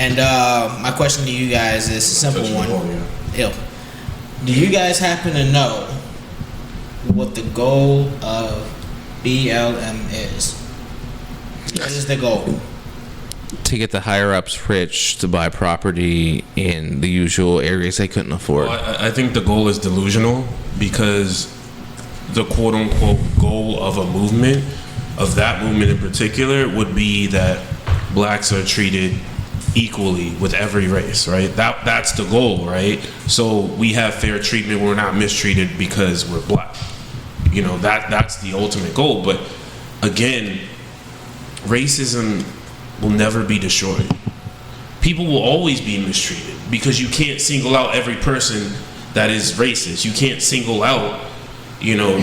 And my question to you guys is a simple one. Do you guys happen to know what the goal of BLM is? What is the goal? To get the higher ups rich to buy property in the usual areas they couldn't afford. Well, I think the goal is delusional because the quote unquote goal of a movement, of that movement in particular, would be that blacks are treated equally with every race, right? That's the goal, right? So we have fair treatment, we're not mistreated because we're black. You know, that's the ultimate goal. But again, racism will never be destroyed. People will always be mistreated because you can't single out every person that is racist. You can't single out, you know,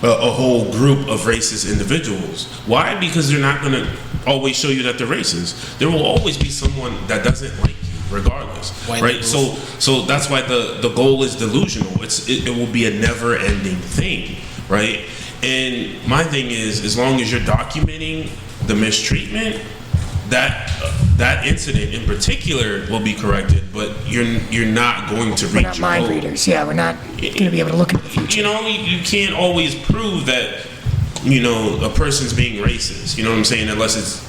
a whole group of racist individuals. Why? Because they're not going to always show you that they're racist. There will always be someone that doesn't like you, regardless, right? So that's why the goal is delusional. It will be a never-ending thing, right? And my thing is, as long as you're documenting the mistreatment, that incident in particular will be corrected, but you're not going to reach. We're not mind readers. Yeah, we're not going to be able to look into the future. You know, you can't always prove that, you know, a person's being racist. You know what I'm saying? Unless it's,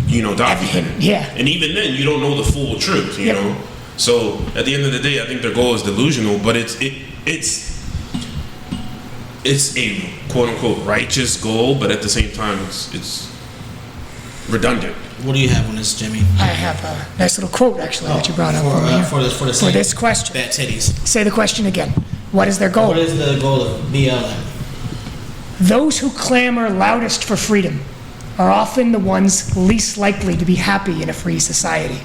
you know, documented. Yeah. And even then, you don't know the full truth. You know. So at the end of the day, I think their goal is delusional, but it's a quote unquote righteous goal, but at the same time, it's redundant. What do you have on this, Jimmy? I have a nice little quote actually that you brought up for this question. Fat titties. Say the question again. What is their goal? What is the goal of BLM? Those who clamor loudest for freedom are often the ones least likely to be happy in a free society.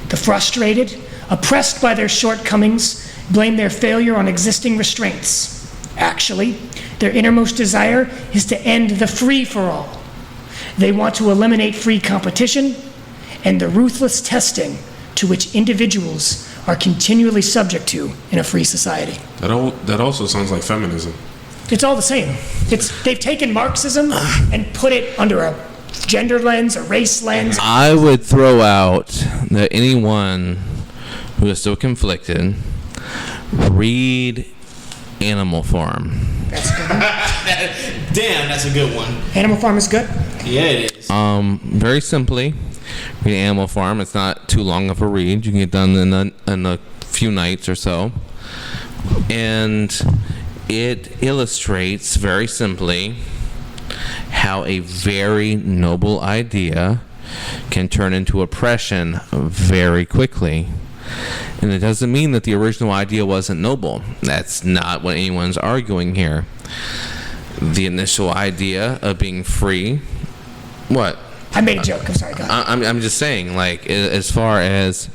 The frustrated, oppressed by their shortcomings, blame their failure on existing restraints. Actually, their innermost desire is to end the free-for-all. They want to eliminate free competition and the ruthless testing to which individuals are continually subject to in a free society. That also sounds like feminism. It's all the same. They've taken Marxism and put it under a gender lens, a race lens. I would throw out that anyone who is so conflicted, read Animal Farm. That's a good one. Damn, that's a good one. Animal Farm is good? Yeah, it is. Very simply, read Animal Farm. It's not too long of a read. You can get done in a few nights or so. And it illustrates very simply how a very noble idea can turn into oppression very quickly. And it doesn't mean that the original idea wasn't noble. That's not what anyone's arguing here. The initial idea of being free, what? I made a joke. I'm sorry, go ahead. I'm just saying, like, as far as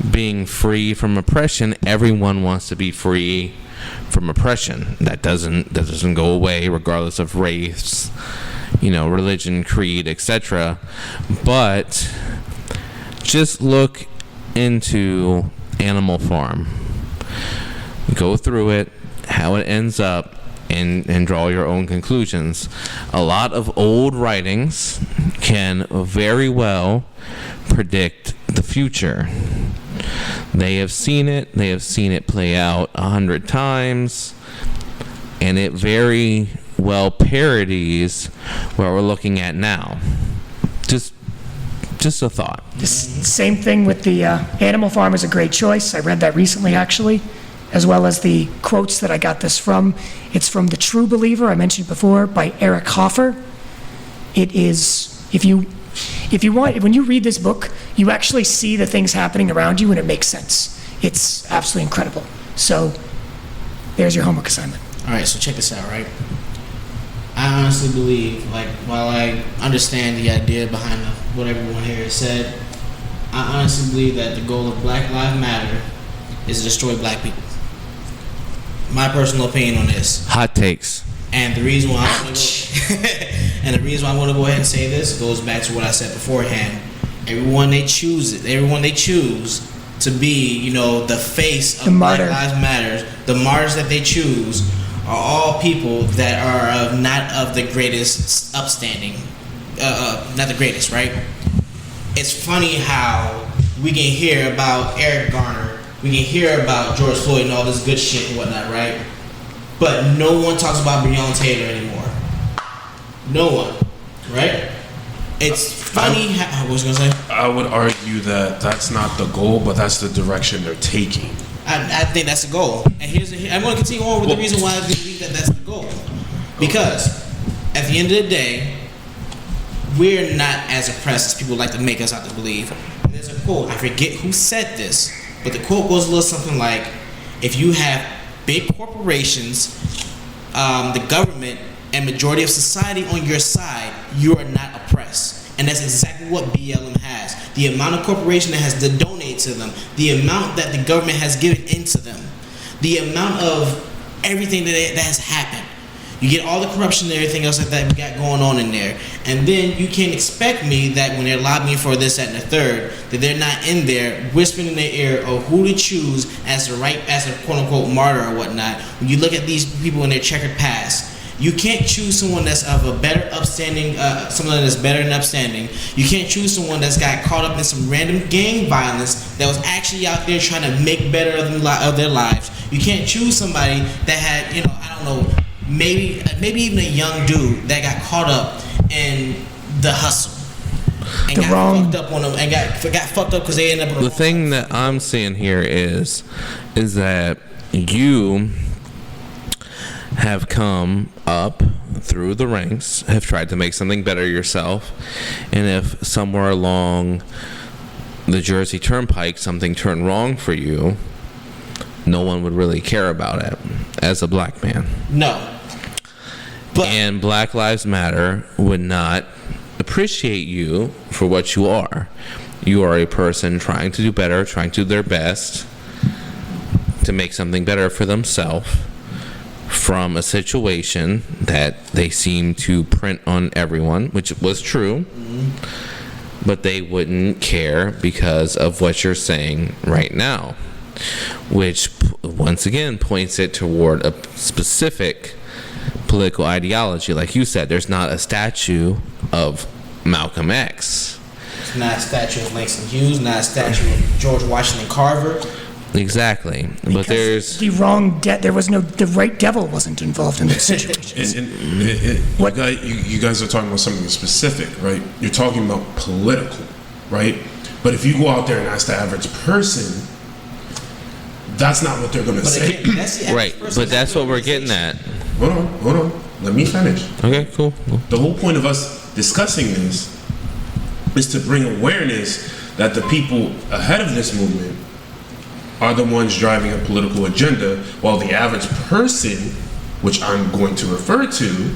being free from oppression, everyone wants to be free from oppression. That doesn't go away regardless of race, you know, religion, creed, etc. But just look into Animal Farm. Go through it, how it ends up, and draw your own conclusions. A lot of old writings can very well predict the future. They have seen it play out 100 times, and it very well parodies what we're looking at now. Just a thought. The same thing with the Animal Farm is a great choice. I read that recently, actually, as well as the quotes that I got this from. It's from The True Believer, I mentioned before, by Eric Hoffer. It is, if you want, when you read this book, you actually see the things happening around you and it makes sense. It's absolutely incredible. So, there's your homework assignment. All right, so check this out, right? I honestly believe, like, while I understand the idea behind what everyone here has said, I honestly believe that the goal of Black Lives Matter is to destroy black people. My personal opinion on this. Hot takes. And the reason why I want to go ahead and say this goes back to what I said beforehand. Everyone they choose to be, you know, the face of Black Lives Matter, the martyrs that they choose are all people that are not of the greatest upstanding, not the greatest, right? it's funny how we can hear about Eric Garner, we can hear about George Floyd and all this good shit and whatnot, right? But no one talks about Breonna Taylor anymore. No one, right? It's funny how, what was you gonna say? I would argue that that's not the goal, but that's the direction they're taking. I think that's the goal. And I'm going to continue on with the reason why I believe that that's the goal. Because at the end of the day, we're not as oppressed as people like to make us out to believe. And there's a quote, I forget who said this, but the quote goes a little something like, if you have big corporations, the government, and majority of society on your side, you are not oppressed. And that's exactly what BLM has. The amount of corporation that has to donate to them, the amount that the government has given into them, the amount of everything that has happened. You get all the corruption and everything else that we got going on in there. And then you can't expect me that when they're lobbying for this, that, and the third, that they're not in there whispering in their ear of who to choose as a quote unquote martyr or whatnot. When you look at these people in their checkered past, you can't choose someone that's of a better upstanding, someone that's better than upstanding. You can't choose someone that's got caught up in some random gang violence that was actually out there trying to make better of their lives. You can't choose somebody that had, I don't know, maybe even a young dude that got caught up in the hustle and fucked up on them and got fucked up because they ended up. The thing that I'm seeing here is that you have come up through the ranks, have tried to make something better yourself, and if somewhere along the Jersey Turnpike something turned wrong for you, no one would really care about it as a black man. No. And Black Lives Matter would not appreciate you for what you are. You are a person trying to do better, trying to do their best to make something better for themselves from a situation that they seem to print on everyone, which was true, but they wouldn't care because of what you're saying right now, which once again points it toward a specific political ideology. Like you said, there's not a statue of Malcolm X. It's not a statue of Langston Hughes, not a statue of George Washington Carver. Exactly, but there's the wrong. The right devil wasn't involved in this situation. You guys are talking about something specific, right? You're talking about political, right? But if you go out there and ask the average person, that's not what they're going to say. Again, that's the right, but that's what we're getting at. Hold on. Let me finish. Okay, cool. The whole point of us discussing this is to bring awareness that the people ahead of this movement are the ones driving a political agenda, while the average person, which I'm going to refer to,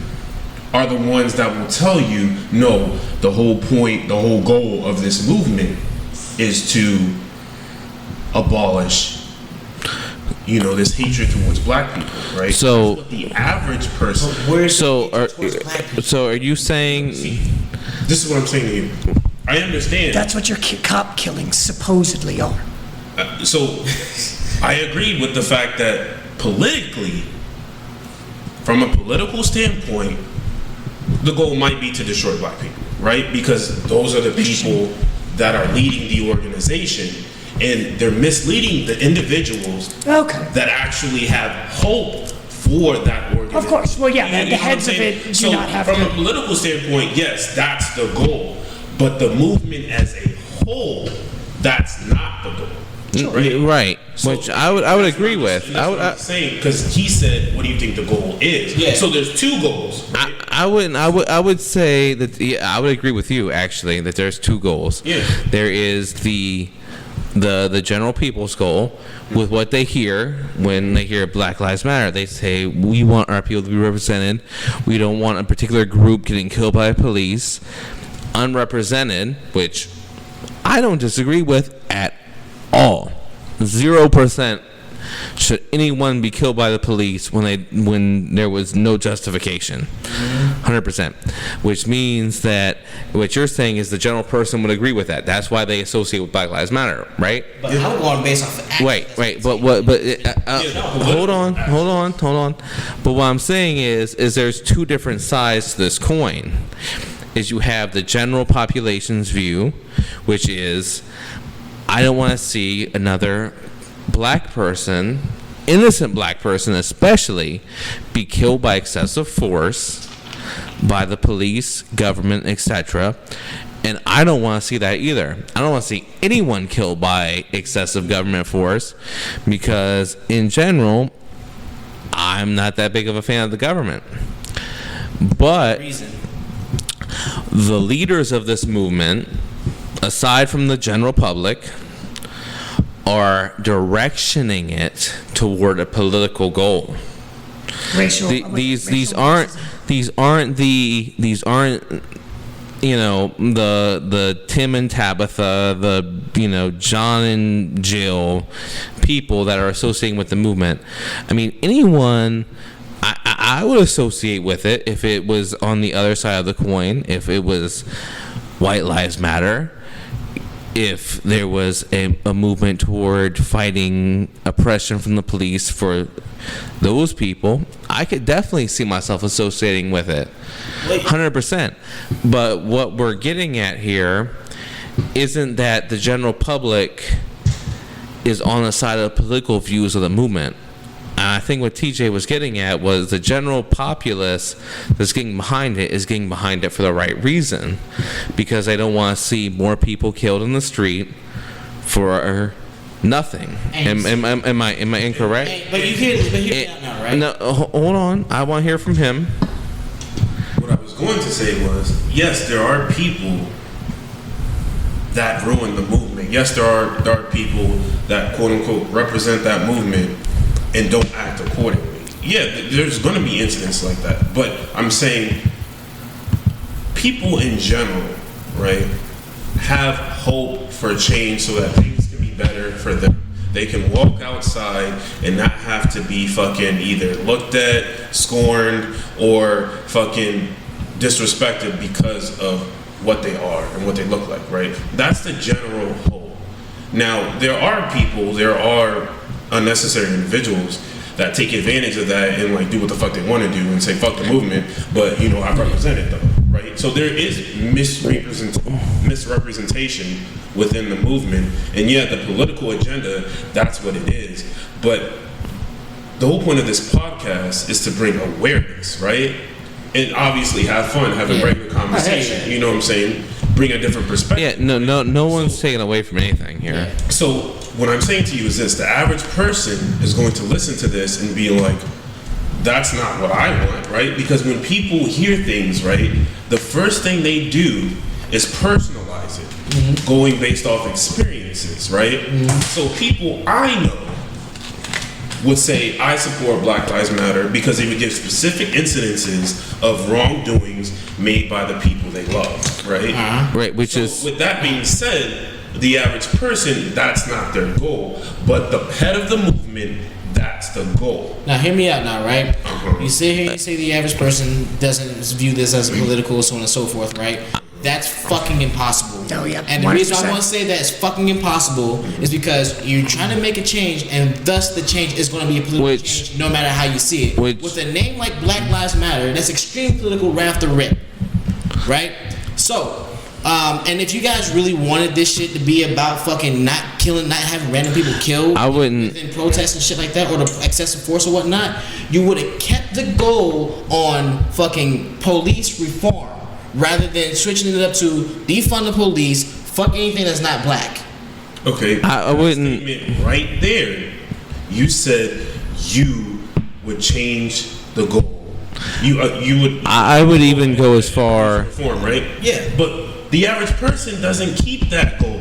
are the ones that will tell you, no, the whole point, the whole goal of this movement is to abolish this hatred towards black people, right? So that's what the average person. So are you saying? This is what I'm saying to you. I understand. That's what your cop killings supposedly are. So I agree with the fact that politically, from a political standpoint, the goal might be to destroy black people, right? Because those are the people that are leading the organization. And they're misleading the individuals that actually have hope for that organization. Of course. Well, yeah, the heads of it do not have from a political standpoint, yes, that's the goal. But the movement as a whole, that's not the goal. Right. So which I would agree with. I'm saying, because he said, "What do you think the goal is?" Yeah. So there's two goals. Right? I would say that I would agree with you actually that there's two goals. Yeah. There is the general people's goal with what they hear when they hear Black Lives Matter. They say, we want our people to be represented. We don't want a particular group getting killed by police. Unrepresented, which I don't disagree with at all. 0% should anyone be killed by the police when there was no justification. 100%. Which means that what you're saying is the general person would agree with that. That's why they associate with Black Lives Matter, right? But I'm going based off of action. Wait. Hold on. But what I'm saying is there's two different sides to this coin. is you have the general population's view, which is, I don't want to see another black person, innocent black person especially, be killed by excessive force by the police, government, etc. And I don't want to see that either. I don't want to see anyone killed by excessive government force, because in general, I'm not that big of a fan of the government. But the leaders of this movement, aside from the general public, are directioning it toward a political goal. Racial. These aren't you know, the Tim and Tabitha, the, you know, John and Jill people that are associating with the movement. I mean, anyone I would associate with it if it was on the other side of the coin, if it was White Lives Matter, if there was a movement toward fighting oppression from the police for those people. I could definitely see myself associating with it 100%. But what we're getting at here isn't that the general public is on the side of the political views of the movement. And I think what TJ was getting at was the general populace that's getting behind it is getting behind it for the right reason, because they don't want to see more people killed in the street for nothing. Am I incorrect? But you hear me out now, right? No, hold on. I want to hear from him. What I was going to say was, yes, there are people that ruin the movement. Yes, there are people that quote unquote represent that movement and don't act accordingly. Yeah, there's going to be incidents like that. But I'm saying people in general, right, have hope for change so that things can be better for them. They can walk outside and not have to be fucking either looked at, scorned, or fucking disrespected because of what they are and what they look like, right? That's the general hope. Now, there are unnecessary individuals that take advantage of that and like do what the fuck they want to do and say fuck the movement, but you know, I represent it though, right? So there is misrepresentation within the movement, and yeah, the political agenda, that's what it is. But the whole point of this podcast is to bring awareness, right? And obviously have fun, have a regular conversation. You know what I'm saying? Bring a different perspective. Yeah, no one's taking away from anything here. Yeah. So what I'm saying to you is this: the average person is going to listen to this and be like, "That's not what I want," right? Because when people hear things, right, the first thing they do is personalize it, going based off experiences, right? So people I know would say, I support Black Lives Matter because they would give specific incidences of wrongdoings made by the people they love, right? Right, which so is... With that being said, the average person, that's not their goal. But the head of the movement, that's the goal. Now, hear me out now, right? You sit here, you say the average person doesn't view this as political, so on and so forth, right? That's fucking impossible. Oh, yeah, and the reason I 100%. want to say that it's fucking impossible is because you're trying to make a change, and thus the change is going to be a political change no matter how you see it. With a name like Black Lives Matter, that's extreme political right off the rip, right? So, and if you guys really wanted this shit to be about fucking not having random people killed, I wouldn't in protests and shit like that, or the excessive force or whatnot, you would have kept the goal on fucking police reform, rather than switching it up to defund the police, fuck anything that's not black. Okay, I wouldn't. Statement right there, you said you would change the goal. You would. I would even go as far. Reform, right? Yeah, but the average person doesn't keep that goal